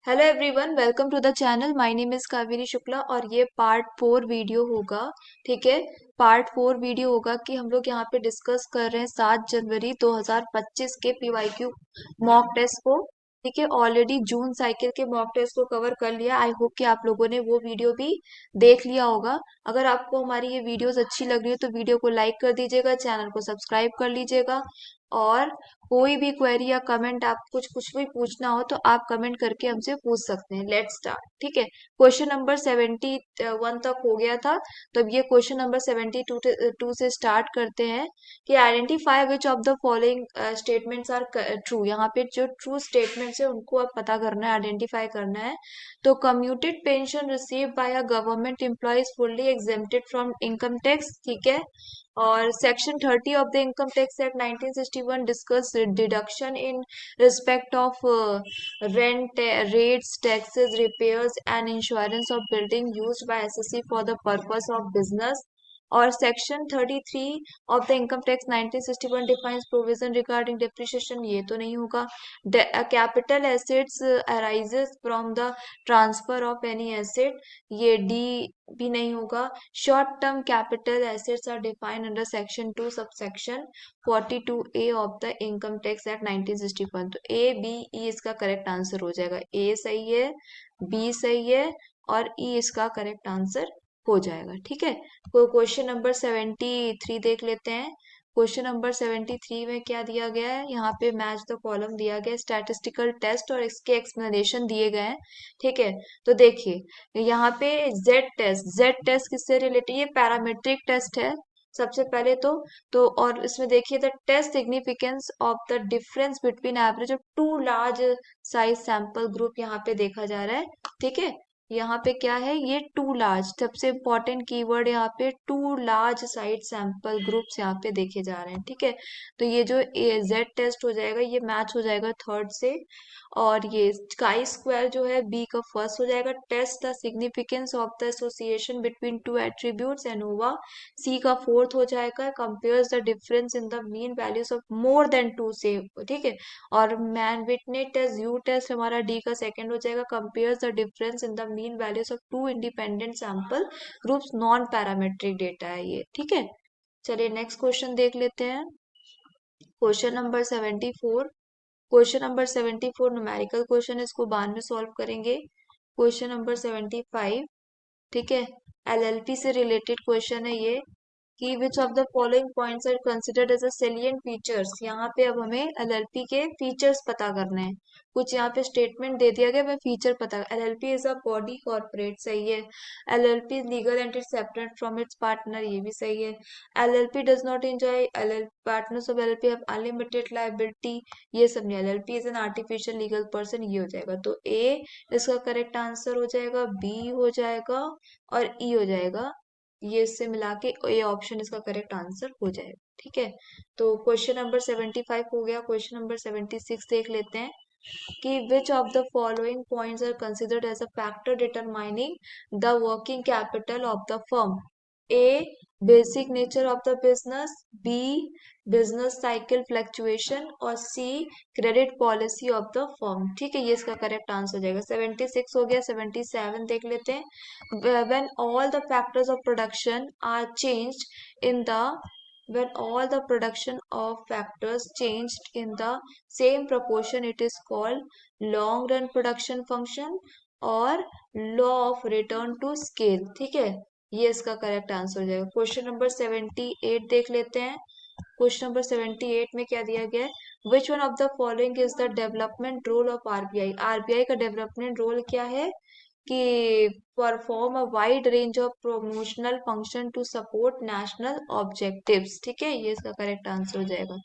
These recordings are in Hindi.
Hello everyone, welcome to the channel. My name is Kaveri Shukla और ये पार्ट 4 वीडियो होगा। ठीक है, पार्ट 4 वीडियो होगा कि हम लोग यहाँ पे डिस्कस कर रहे हैं 7 जनवरी 2025 के पीवाईक्यू मॉक टेस्ट को। ठीक है, ऑलरेडी जून साइकिल के मॉक टेस्ट को कवर कर लिया। आई होप कि आप लोगों ने वो वीडियो भी देख लिया होगा। अगर आपको हमारी ये वीडियोस अच्छी लग रही है तो वीडियो को लाइक कर दीजिएगा, चैनल को सब्सक्राइब कर लीजिएगा। और कोई भी क्वेरी या कमेंट, आप कुछ भी पूछना हो तो आप कमेंट करके हमसे पूछ सकते हैं। Let's start. ठीक है, क्वेश्चन नंबर 71 तक हो गया था, तो अब ये क्वेश्चन नंबर 72 से स्टार्ट करते हैं कि identify which of the following statements are true. यहाँ पे जो ट्रू स्टेटमेंट्स है उनको अब पता करना है, आइडेंटिफाई करना है। तो commuted pension receive by a government employees fully exempted from income tax. ठीक है, और section 30 of the income tax act 1961 discuss deduction in respect of rent, rates, taxes, repairs and insurance of building used by SSC for the purpose of business. और section 33 of the income tax 1961 defines provision regarding depreciation, ये तो नहीं होगा। Capital assets arises from the transfer of any asset, ये डी भी नहीं होगा। Short term capital assets are defined under section 2 subsection 42A of the income tax act 1961। तो ए बी ई इसका करेक्ट आंसर हो जाएगा। ए सही है, बी सही है और ई इसका करेक्ट आंसर हो जाएगा। ठीक है, तो क्वेश्चन नंबर 73 देख लेते हैं। क्वेश्चन नंबर 73 में क्या दिया गया है, यहाँ पे मैच द कॉलम दिया गया है, स्टैटिस्टिकल टेस्ट और इसके एक्सप्लेनेशन दिए गए हैं। ठीक है, तो देखिए यहाँ पे जेड टेस्ट किससे रिलेटेड, ये पैरामीट्रिक टेस्ट है सबसे पहले तो और इसमें देखिए the test significance of the difference between average of two large size sample group यहाँ पे देखा जा रहा है। ठीक है, यहाँ पे क्या है, ये टू लार्ज, सबसे इंपॉर्टेंट कीवर्ड यहाँ पे two large size sample groups यहाँ पे देखे जा रहे हैं। ठीक है, तो ये जो जेड टेस्ट हो जाएगा ये मैच हो जाएगा थर्ड से। और ये काई स्क्वायर जो है बी का फर्स्ट हो जाएगा। Test the significance of the association between two attributes ANOVA, C का फोर्थ हो जाएगा। Compares the difference in the mean values of more than two से। ठीक है, और Mann Whitney test U test हमारा डी का सेकंड हो जाएगा। Compares the difference in the mean values of two independent sample groups, non parametric data है ये। ठीक है, चलिए नेक्स्ट क्वेश्चन देख लेते हैं। Question number 74। Question number 74 numerical question, इसको बाद में सॉल्व करेंगे। Question number 75। ठीक है, एलएलपी से रिलेटेड क्वेश्चन है ये कि which of the following points are considered as a salient features. यहाँ पे अब हमें एलएलपी के फीचर्स पता करने हैं। कुछ यहाँ पे स्टेटमेंट दे दिया गया, मैं फीचर पता। LLP is a body corporate, सही है। LLP legal and it separate from its partner, ये भी सही है। LLP does not enjoy, L partners of LLP have unlimited liability, ये सब नहीं। LLP is an artificial legal person, ये हो जाएगा। तो ए इसका करेक्ट आंसर हो जाएगा, बी हो जाएगा और ई हो जाएगा। ये इससे मिला के ए ऑप्शन इसका करेक्ट आंसर हो जाएगा। ठीक है, तो क्वेश्चन नंबर 75 हो गया। क्वेश्चन नंबर 76 देख लेते हैं कि which of the following points are considered as a factor determining the working capital of the firm. A basic nature of the business, B business cycle fluctuation और C credit policy of the firm. ठीक है, ये इसका करेक्ट आंसर हो जाएगा। 76 हो गया। 77 देख लेते हैं। when all the factors of production are changed in the when all the production of factors changed in the same proportion, it is called long run production function और law of return to scale। ठीक है, ये इसका करेक्ट आंसर हो जाएगा। क्वेश्चन नंबर 78 देख लेते हैं। क्वेश्चन नंबर 78 में क्या दिया गया है, which one of the following is the development role of RBI. RBI का डेवलपमेंट रोल क्या है कि perform a wide range of promotional function to support national objectives. ठीक है, ये इसका करेक्ट आंसर हो जाएगा।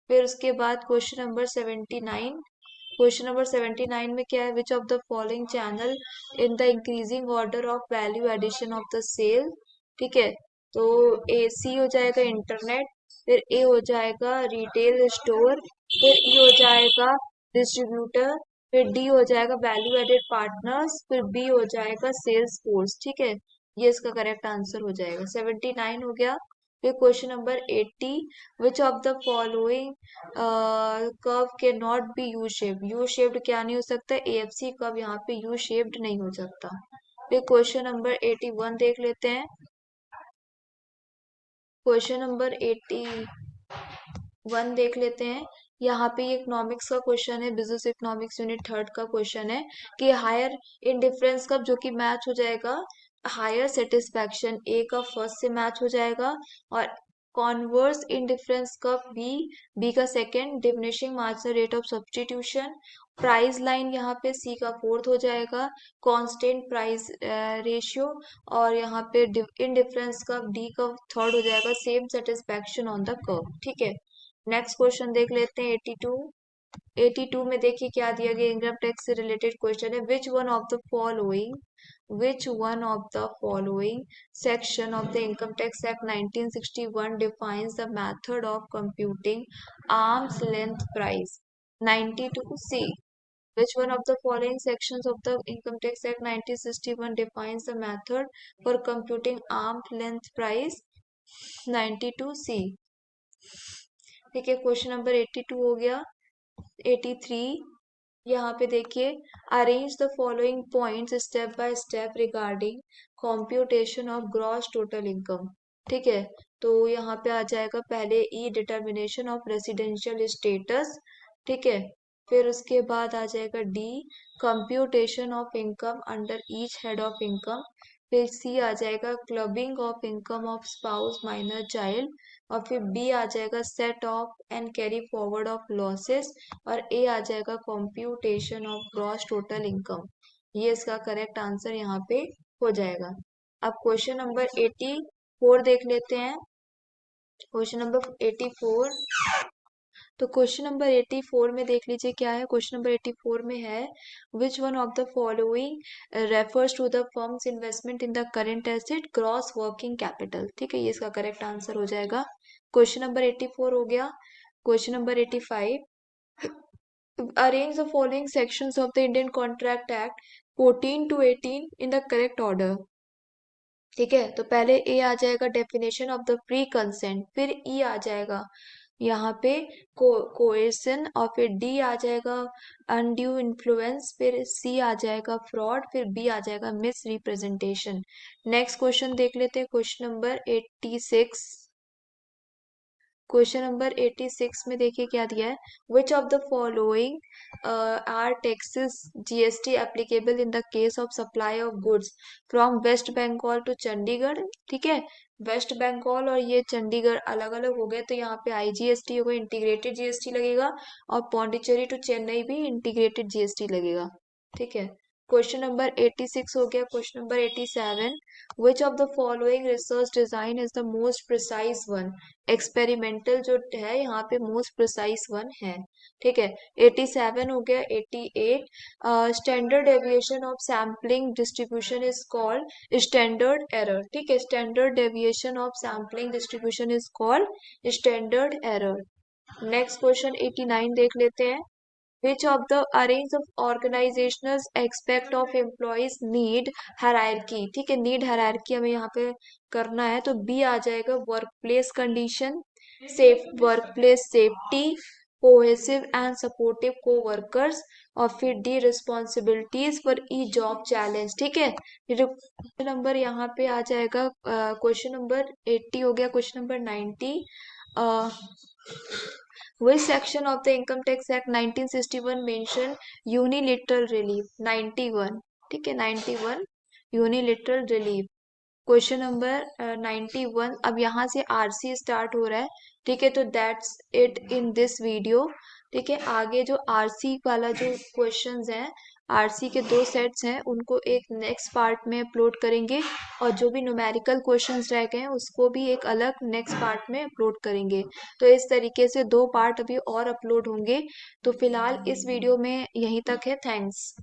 फिर उसके बाद क्वेश्चन नंबर 79। क्वेश्चन नंबर 79 में क्या है, which of the following channel in the increasing order of value addition of the sale. ठीक है, तो ए सी हो जाएगा इंटरनेट, फिर ए हो जाएगा रिटेल स्टोर, फिर ई हो जाएगा डिस्ट्रीब्यूटर, फिर डी हो जाएगा वैल्यू एडेड पार्टनर्स, फिर बी हो जाएगा सेल्स फोर्स। ठीक है, ये इसका करेक्ट आंसर हो जाएगा। 79 हो गया। फिर question number 80, which of the following curve can not be U shaped, U shaped क्या नहीं हो सकता, एएफसी कर्व यहाँ पे यू शेप्ड नहीं हो सकता। फिर क्वेश्चन नंबर 81 देख लेते हैं। क्वेश्चन नंबर 81 देख लेते हैं। यहाँ पे ये इकोनॉमिक्स का क्वेश्चन है, बिजनेस इकोनॉमिक्स यूनिट थर्ड का क्वेश्चन है कि हायर इंडिफरेंस कब, जो कि मैच हो जाएगा हायर सेटिस्फैक्शन ए का फर्स्ट से मैच हो जाएगा, और कॉन्वर्स इंडिफरेंस कब बी, बी का second, diminishing marginal rate of substitution, price line यहाँ पे सी का फोर्थ हो जाएगा, कांस्टेंट प्राइस रेशियो, और यहाँ पे इनडिफरेंस कर्व डी का थर्ड हो जाएगा, same satisfaction on the curve. ठीक है, नेक्स्ट क्वेश्चन देख लेते हैं 82। 82 में देखिए क्या दिया गया, इनकम टैक्स से रिलेटेड क्वेश्चन है। Which one of the following section of the income tax act 1961 defines the method of computing arm's length price. 92 C, which one of the following sections of the Income Tax Act 1961 defines the method for computing arm's length price? 92C। ठीक है, क्वेश्चन नंबर 82 हो गया। 83, यहाँ पे देखिए, arrange the following points step by step regarding computation of gross total income. ठीक है, तो यहाँ पे आ जाएगा पहले ई डिटर्मिनेशन ऑफ रेसिडेंशियल स्टेटस। ठीक है, फिर उसके बाद आ जाएगा D computation of income under each head of income, फिर सी आ जाएगा clubbing of income of spouse minor child, और फिर बी आ जाएगा set of and carry forward of losses, और ए आ जाएगा computation of gross total income. ये इसका करेक्ट आंसर यहाँ पे हो जाएगा। अब क्वेश्चन नंबर 84 देख लेते हैं। क्वेश्चन नंबर 84, तो क्वेश्चन नंबर 84 में देख लीजिए क्या है। क्वेश्चन नंबर 84 में है, which one of the following refers to the firm's investment in the current asset gross working capital. ठीक है, ये इसका करेक्ट आंसर हो जाएगा। क्वेश्चन नंबर 84 हो गया। Question number 85, arrange the following sections of the Indian contract act 14 to 18 in the correct order. ठीक है, तो पहले ए आ जाएगा definition of the pre consent, फिर ई आ जाएगा यहाँ पे कोएशन, और फिर डी आ जाएगा अनड्यू इन्फ्लुएंस, फिर सी आ जाएगा फ्रॉड, फिर बी आ जाएगा मिस रिप्रेजेंटेशन। नेक्स्ट क्वेश्चन देख लेते हैं, क्वेश्चन नंबर 86। क्वेश्चन नंबर 86 में देखिए क्या दिया है, which of the following are taxes GST applicable in the case of supply of goods from West Bengal to Chandigarh. ठीक है, वेस्ट बंगाल और ये चंडीगढ़ अलग अलग हो गए, तो यहाँ पे आईजीएसटी होगा, इंटीग्रेटेड जीएसटी लगेगा, और पौंडीचेरी टू चेन्नई भी इंटीग्रेटेड जीएसटी लगेगा। ठीक है, क्वेश्चन नंबर 86 हो गया। Question number 87, which of the following research design is the most precise one. Experimental जो है यहाँ पे मोस्ट प्रिसाइज वन है। ठीक है, 87 हो गया। 88, standard deviation of sampling distribution is called standard error. ठीक है, standard deviation of sampling distribution is called standard error. Next question 89 देख लेते हैं, which of the arrange of organizational aspect of employees need hierarchy। ठीक है, नीड hierarchy हमें यहाँ पे करना है, तो बी आ जाएगा work place condition, safe work place safety, cohesive and supportive को वर्कर्स, और फिर D responsibilities for E job challenge. ठीक है, नंबर यहाँ पे आ जाएगा, क्वेश्चन नंबर 80 हो गया। Question number 90, which section of the Income Tax Act 1961 mention unilateral relief? 91। ठीक है, 91 unilateral relief। क्वेश्चन नंबर 91, अब यहाँ से आरसी स्टार्ट हो रहा है। ठीक है, तो that's it in this video. ठीक है, आगे जो आरसी वाला जो क्वेश्चंस हैं, आरसी के दो सेट्स हैं, उनको एक नेक्स्ट पार्ट में अपलोड करेंगे, और जो भी न्यूमेरिकल क्वेश्चंस रह गए हैं उसको भी एक अलग नेक्स्ट पार्ट में अपलोड करेंगे। तो इस तरीके से दो पार्ट अभी और अपलोड होंगे। तो फिलहाल इस वीडियो में यहीं तक है। थैंक्स।